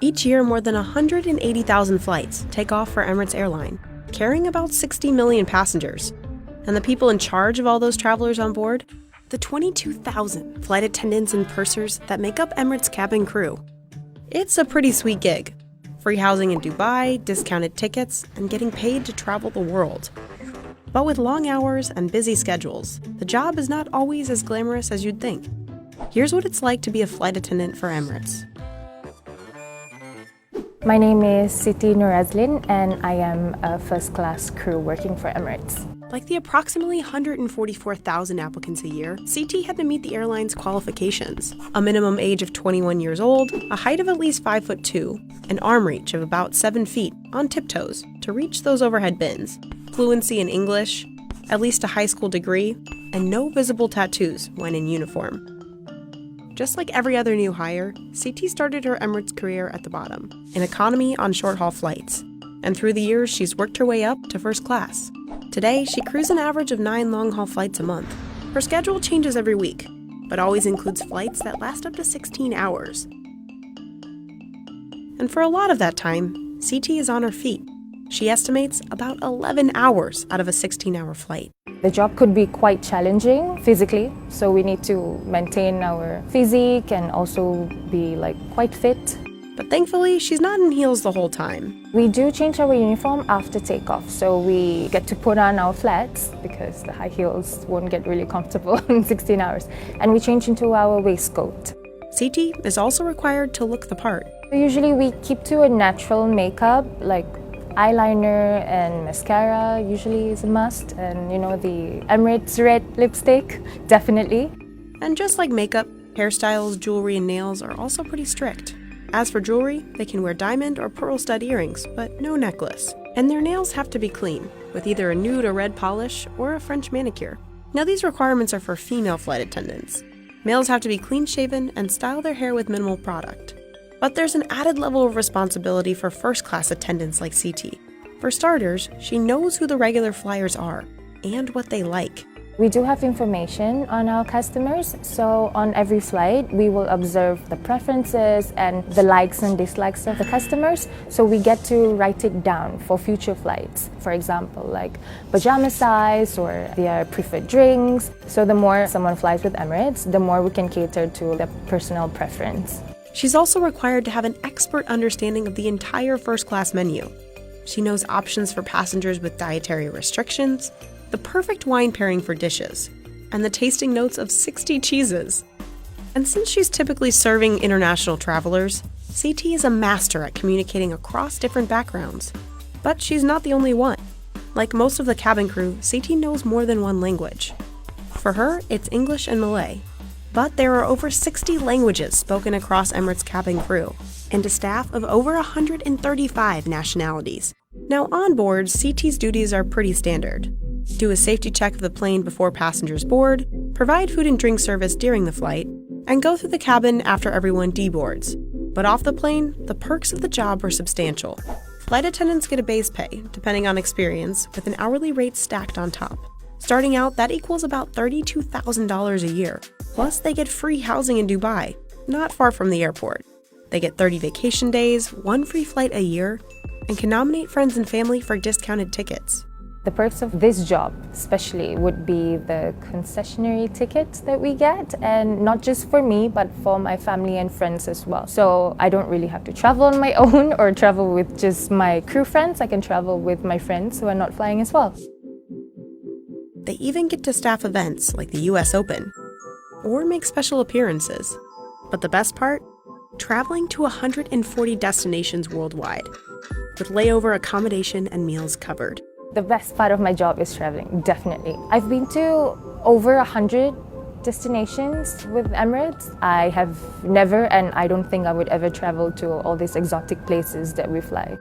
Each year, more than 180,000 flights take off for Emirates Airline, carrying about 60 million passengers. And the people in charge of all those travelers on board? The 22,000 flight attendants and pursers that make up Emirates' cabin crew. It's a pretty sweet gig. Free housing in Dubai, discounted tickets, and getting paid to travel the world. But with long hours and busy schedules, the job is not always as glamorous as you'd think. Here's what it's like to be a flight attendant for Emirates. My name is Siti Nurazlin and I am a first-class crew working for Emirates. Like the approximately 144,000 applicants a year, CT had to meet the airline's qualifications. A minimum age of 21 years old, a height of at least 5'2", an arm reach of about 7 feet on tiptoes to reach those overhead bins, fluency in English, at least a high school degree, and no visible tattoos when in uniform. Just like every other new hire, CT started her Emirates career at the bottom, in economy on short-haul flights. And through the years, she's worked her way up to first class. Today, she crews an average of 9 long-haul flights a month. Her schedule changes every week, but always includes flights that last up to 16 hours. And for a lot of that time, CT is on her feet. She estimates about 11 hours out of a 16-hour flight. The job could be quite challenging physically, so we need to maintain our physique and also be quite fit. But thankfully, she's not in heels the whole time. We do change our uniform after takeoff, so we get to put on our flats because the high heels won't get really comfortable in 16 hours. And we change into our waistcoat. CT is also required to look the part. Usually we keep to a natural makeup, like eyeliner and mascara usually is a must, and the Emirates red lipstick, definitely. And just like makeup, hairstyles, jewelry, and nails are also pretty strict. As for jewelry, they can wear diamond or pearl stud earrings, but no necklace. And their nails have to be clean, with either a nude or red polish or a French manicure. Now these requirements are for female flight attendants. Males have to be clean-shaven and style their hair with minimal product. But there's an added level of responsibility for first-class attendants like CT. For starters, she knows who the regular flyers are and what they like. We do have information on our customers, so on every flight we will observe the preferences and the likes and dislikes of the customers, so we get to write it down for future flights. For example, like pajama size or their preferred drinks. So the more someone flies with Emirates, the more we can cater to the personal preference. She's also required to have an expert understanding of the entire first-class menu. She knows options for passengers with dietary restrictions, the perfect wine pairing for dishes, and the tasting notes of 60 cheeses. And since she's typically serving international travelers, CT is a master at communicating across different backgrounds. But she's not the only one. Like most of the cabin crew, CT knows more than one language. For her, it's English and Malay. But there are over 60 languages spoken across Emirates' cabin crew, and a staff of over 135 nationalities. Now on board, CT's duties are pretty standard. Do a safety check of the plane before passengers board, provide food and drink service during the flight, and go through the cabin after everyone deboards. But off the plane, the perks of the job are substantial. Flight attendants get a base pay, depending on experience, with an hourly rate stacked on top. Starting out, that equals about $32,000 a year. Plus, they get free housing in Dubai, not far from the airport. They get 30 vacation days, 1 free flight a year, and can nominate friends and family for discounted tickets. The perks of this job especially would be the concessionary tickets that we get, and not just for me but for my family and friends as well. So I don't really have to travel on my own or travel with just my crew friends. I can travel with my friends who are not flying as well. They even get to staff events like the US Open or make special appearances. But the best part? Traveling to 140 destinations worldwide, with layover accommodation and meals covered. The best part of my job is traveling, definitely. I've been to over 100 destinations with Emirates. I have never, and I don't think I would ever travel to all these exotic places that we fly.